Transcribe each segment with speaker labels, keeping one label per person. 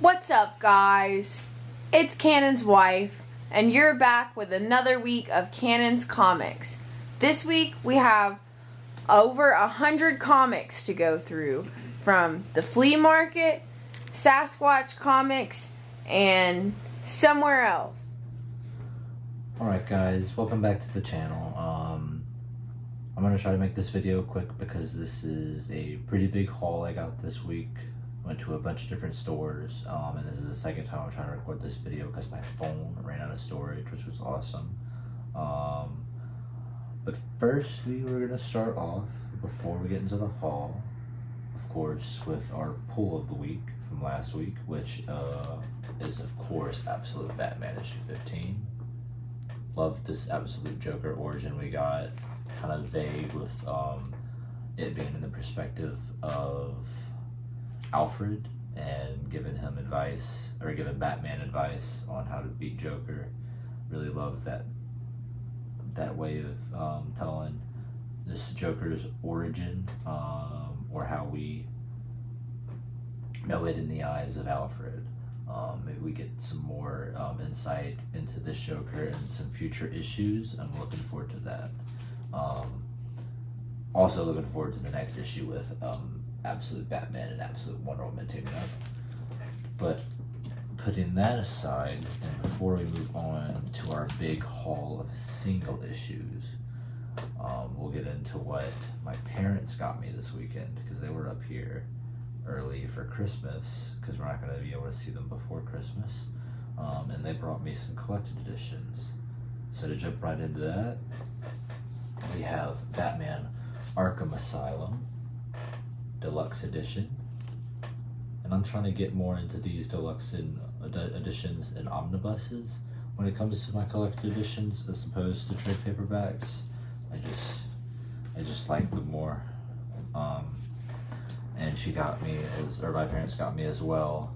Speaker 1: What's up, guys? It's Cannon's wife, and you're back with another week of Cannon's Comics. This week we have over 100 comics to go through, from the flea market, Sasquatch comics, and somewhere else.
Speaker 2: Alright guys, welcome back to the channel. I'm going to try to make this video quick because this is a pretty big haul I got this week. Went to a bunch of different stores, and this is the second time I'm trying to record this video because my phone ran out of storage, which was awesome. But first we were going to start off, before we get into the haul, of course, with our pull of the week from last week, which is of course Absolute Batman issue 15. Loved this Absolute Joker origin we got, kind of vague with it being in the perspective of Alfred and giving him advice, or giving Batman advice on how to beat Joker. Really loved that way of telling this Joker's origin, or how we know it in the eyes of Alfred. Maybe we get some more insight into this Joker in some future issues. I'm looking forward to that. Also looking forward to the next issue with Absolute Batman and Absolute Wonder Woman teaming up. But putting that aside, and before we move on to our big haul of single issues, we'll get into what my parents got me this weekend, because they were up here early for Christmas, because we're not going to be able to see them before Christmas, and they brought me some collected editions. So to jump right into that, we have Batman Arkham Asylum Deluxe Edition, and I'm trying to get more into these deluxe editions and omnibuses when it comes to my collected editions, as opposed to trade paperbacks. I just like them more. And she got me, my parents got me as well,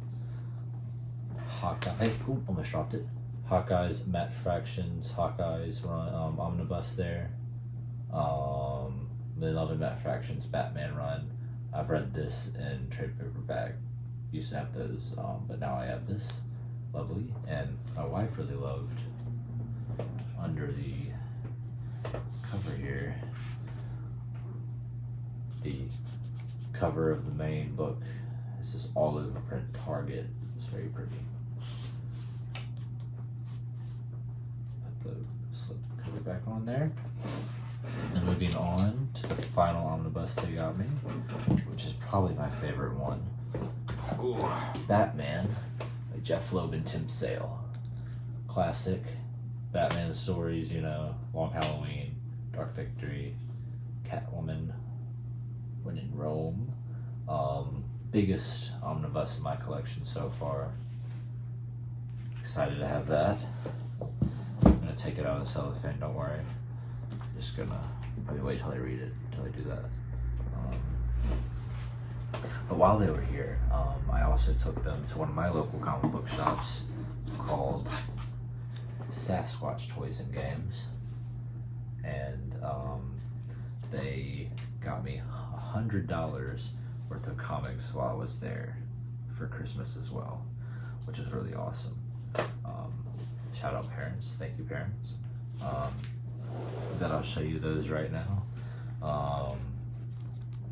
Speaker 2: Hawkeye. Almost dropped it. Hawkeye's Matte Fractions. Hawkeye's run omnibus there. The Love Matte Fractions Batman run. I've read this in trade paperback. Used to have those, but now I have this. Lovely. And my wife really loved, under the cover here, the cover of the main book. It's this all over print Target. It's very pretty. Put the slip cover back on there. And moving on to the final omnibus they got me, which is probably my favorite one. Ooh, Batman by Jeff Loeb and Tim Sale. Classic Batman stories, you know, Long Halloween, Dark Victory, Catwoman, When in Rome. Biggest omnibus in my collection so far. Excited to have that. I'm gonna take it out of the cellophane, don't worry. Just gonna probably wait till I read it, till I do that. But while they were here, I also took them to one of my local comic book shops called Sasquatch Toys and Games, and they got me $100 worth of comics while I was there for Christmas as well, which is really awesome. Shout out parents, thank you parents. Then I'll show you those right now.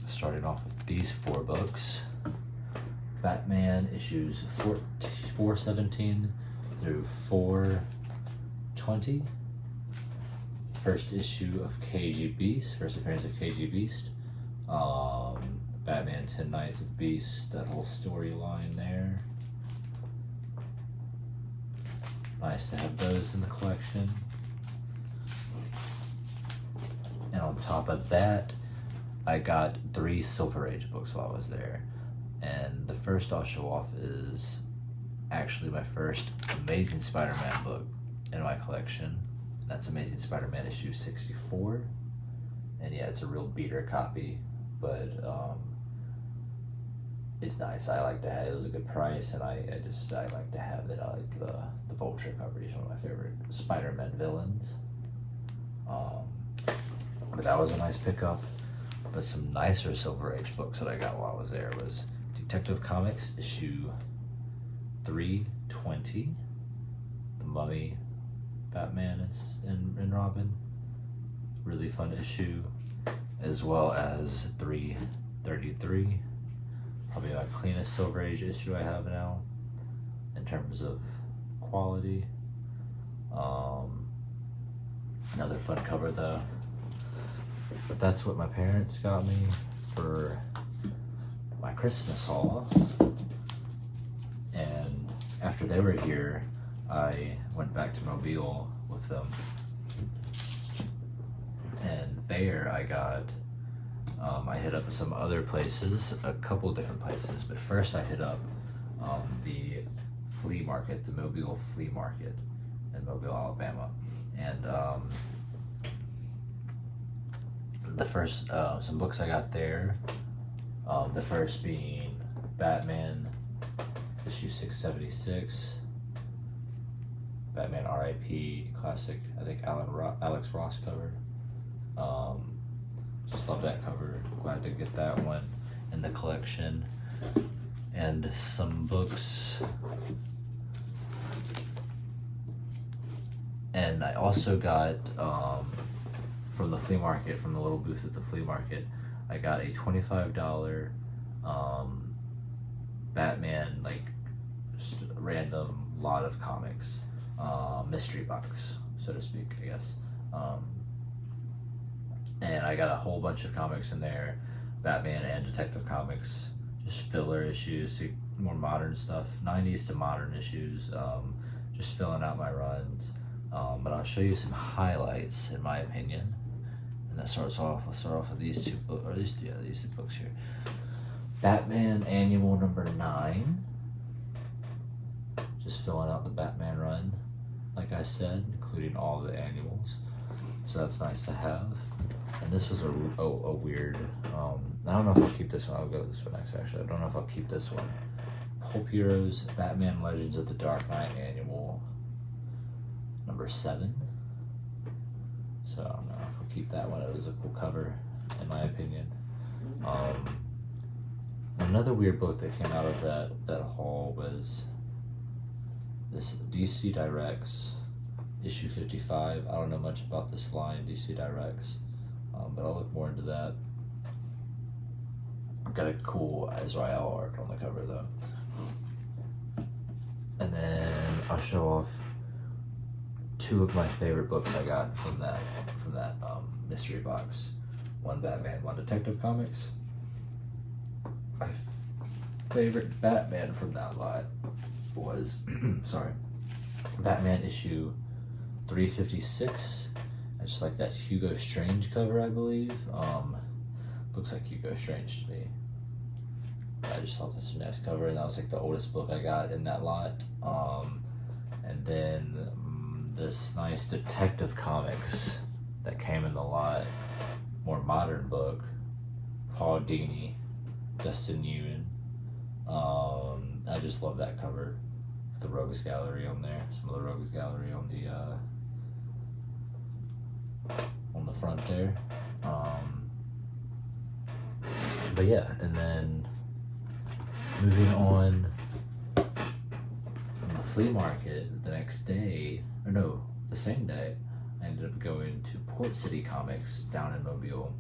Speaker 2: Starting off with these 4 books. Batman issues 417 through 420. First issue of KG Beast, first appearance of KG Beast. Batman 10 Nights of Beast, that whole storyline there. Nice to have those in the collection. And on top of that, I got 3 Silver Age books while I was there. And the first I'll show off is actually my first Amazing Spider-Man book in my collection. That's Amazing Spider-Man issue 64. And yeah, it's a real beater copy, but it's nice. I like to have it. It was a good price, and I like to have it. I like the Vulture cover. He's one of my favorite Spider-Man villains. But that was a nice pickup. But some nicer Silver Age books that I got while I was there was Detective Comics issue 320, the Mummy, Batman and Robin, really fun issue, as well as 333, probably my cleanest Silver Age issue I have now in terms of quality. Another fun cover though. But that's what my parents got me for my Christmas haul. And after they were here, I went back to Mobile with them. And there I got, I hit up some other places, a couple different places, but first I hit up the flea market, the Mobile Flea Market in Mobile, Alabama. And the first, some books I got there, the first being Batman, issue 676, Batman R.I.P. classic, I think Alex Ross cover. Just love that cover. Glad to get that one in the collection. And some books. And I also got, from the flea market, from the little booth at the flea market, I got a $25 Batman, like, just a random lot of comics, mystery box, so to speak, I guess. And I got a whole bunch of comics in there, Batman and Detective Comics, just filler issues, more modern stuff, 90s to modern issues, just filling out my runs. But I'll show you some highlights, in my opinion. And that starts off, I'll start off with these two books, or these two books here. Batman Annual number 9. Just filling out the Batman run, like I said, including all the annuals. So that's nice to have. And this was a weird, I don't know if I'll keep this one. I'll go with this one next, actually. I don't know if I'll keep this one. Pulp Heroes, Batman Legends of the Dark Knight Annual number 7. So I don't know if I'll keep that one. It was a cool cover, in my opinion. Another weird book that came out of that haul was this DC Directs issue 55. I don't know much about this line, DC Directs, but I'll look more into that. I've got a cool Azrael art on the cover though. And then I'll show off 2 of my favorite books I got from that mystery box. One Batman, one Detective Comics. My favorite Batman from that lot was Batman issue 356. I just like that Hugo Strange cover, I believe. Looks like Hugo Strange to me. I just thought this was a nice cover, and that was like the oldest book I got in that lot. And then this nice Detective Comics that came in the lot, more modern book, Paul Dini, Dustin Newman. I just love that cover with the Rogues Gallery on there. Some of the Rogues Gallery on the front there. But yeah, and then moving on from the flea market the next day, or no, the same day, I ended up going to Port City Comics down in Mobile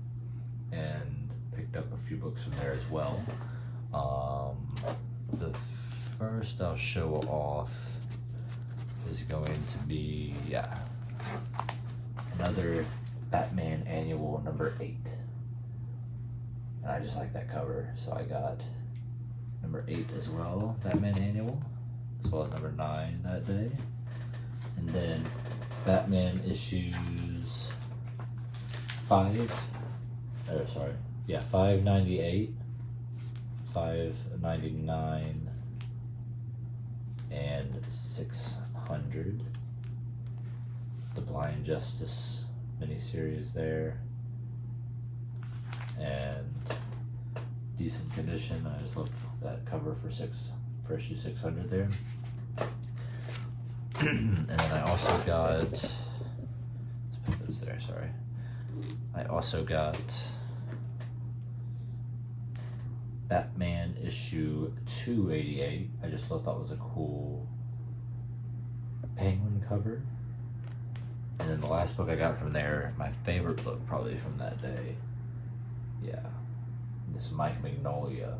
Speaker 2: and picked up a few books from there as well. The first I'll show off is going to be, another Batman Annual number 8. And I just like that cover, so I got number 8 as well, Batman Annual, as well as number 9 that day. And then Batman issues 598, 599, and 600. The Blind Justice miniseries there. And decent condition. I just love that cover for issue 600 there. And then I also got, let's put those there, sorry. I also got Batman issue 288. I just thought that was a cool penguin cover. And then the last book I got from there, my favorite book probably from that day. Yeah. This Mike Mignola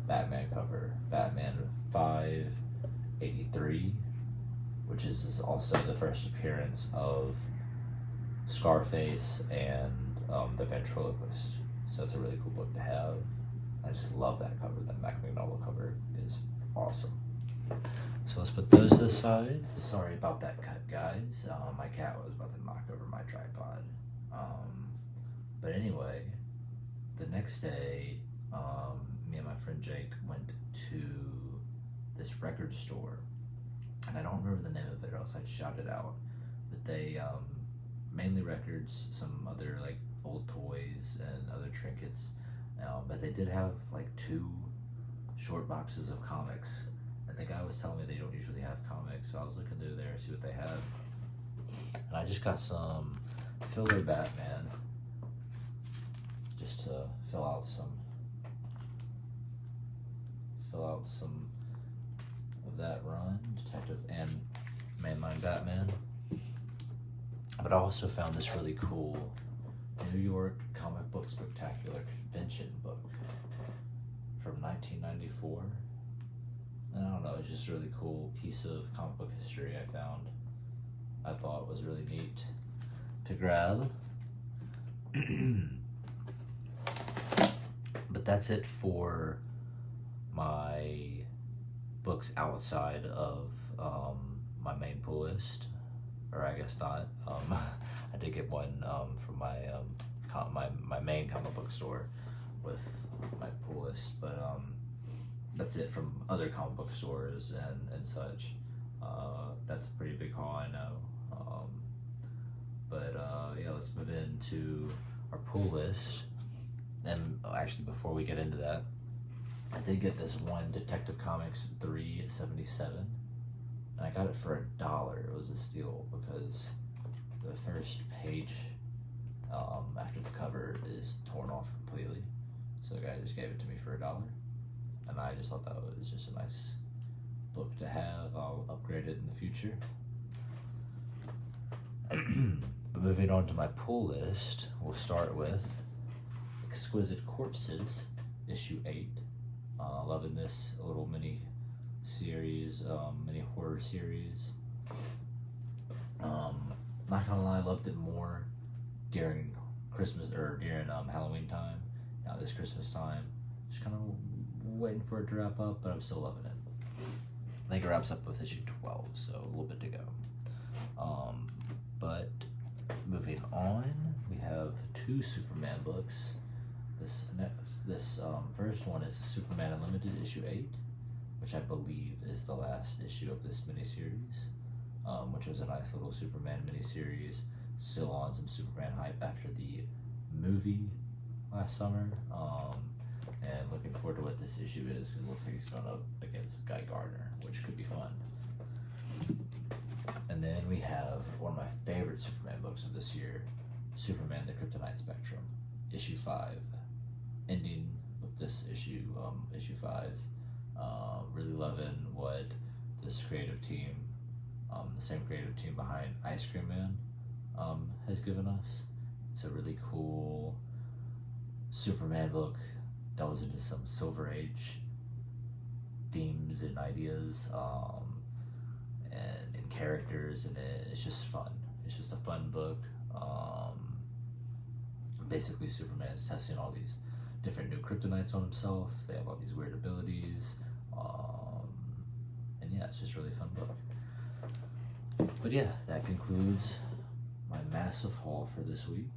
Speaker 2: Batman cover. Batman 583, which is also the first appearance of Scarface and the ventriloquist. So it's a really cool book to have. I just love that cover. That Mike Mignola cover is awesome. So let's put those aside. Sorry about that cut, guys. My cat was about to knock over my tripod. But anyway, the next day, me and my friend Jake went to this record store. And I don't remember the name of it, or else I'd shout it out. But they, mainly records, some other like old toys and other trinkets. But they did have like 2 short boxes of comics. And the guy was telling me they don't usually have comics, so I was looking through there and see what they had. And I just got some filler Batman, just to fill out some of that run, Detective and Mainline Batman. But I also found this really cool New York Comic Book Spectacular Convention book from 1994. And I don't know, it's just a really cool piece of comic book history I found. I thought was really neat to grab. But that's it for my books outside of my main pull list. Or I guess not. I did get one from my main comic book store with my pull list, but that's it from other comic book stores and such. That's a pretty big haul, I know. But yeah, let's move into our pull list. And actually, before we get into that, I did get this one Detective Comics 377, and I got it for $1. It was a steal because the first page after the cover is torn off completely. So the guy just gave it to me for $1. And I just thought that was just a nice book to have. I'll upgrade it in the future. But moving on to my pull list, we'll start with Exquisite Corpses, issue 8. Loving this little mini series, mini horror series. Not gonna lie, I loved it more during Christmas or during Halloween time. Now this Christmas time, just kind of waiting for it to wrap up, but I'm still loving it. I think it wraps up with issue 12, so a little bit to go. But moving on, we have 2 Superman books. This first one is Superman Unlimited issue 8, which I believe is the last issue of this miniseries, which was a nice little Superman miniseries, still on some Superman hype after the movie last summer. And looking forward to what this issue is, because it looks like he's going up against Guy Gardner, which could be fun. And then we have one of my favorite Superman books of this year, Superman the Kryptonite Spectrum, issue 5. Ending with this issue, issue 5. Really loving what this creative team, the same creative team behind Ice Cream Man, has given us. It's a really cool Superman book. Delves into some Silver Age themes and ideas, and characters, and it's just fun. It's just a fun book. Basically, Superman is testing all these different new kryptonites on himself. They have all these weird abilities, and yeah, it's just a really fun book. But yeah, that concludes my massive haul for this week.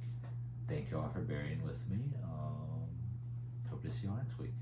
Speaker 2: Thank you all for bearing with me. Hope to see you all next week.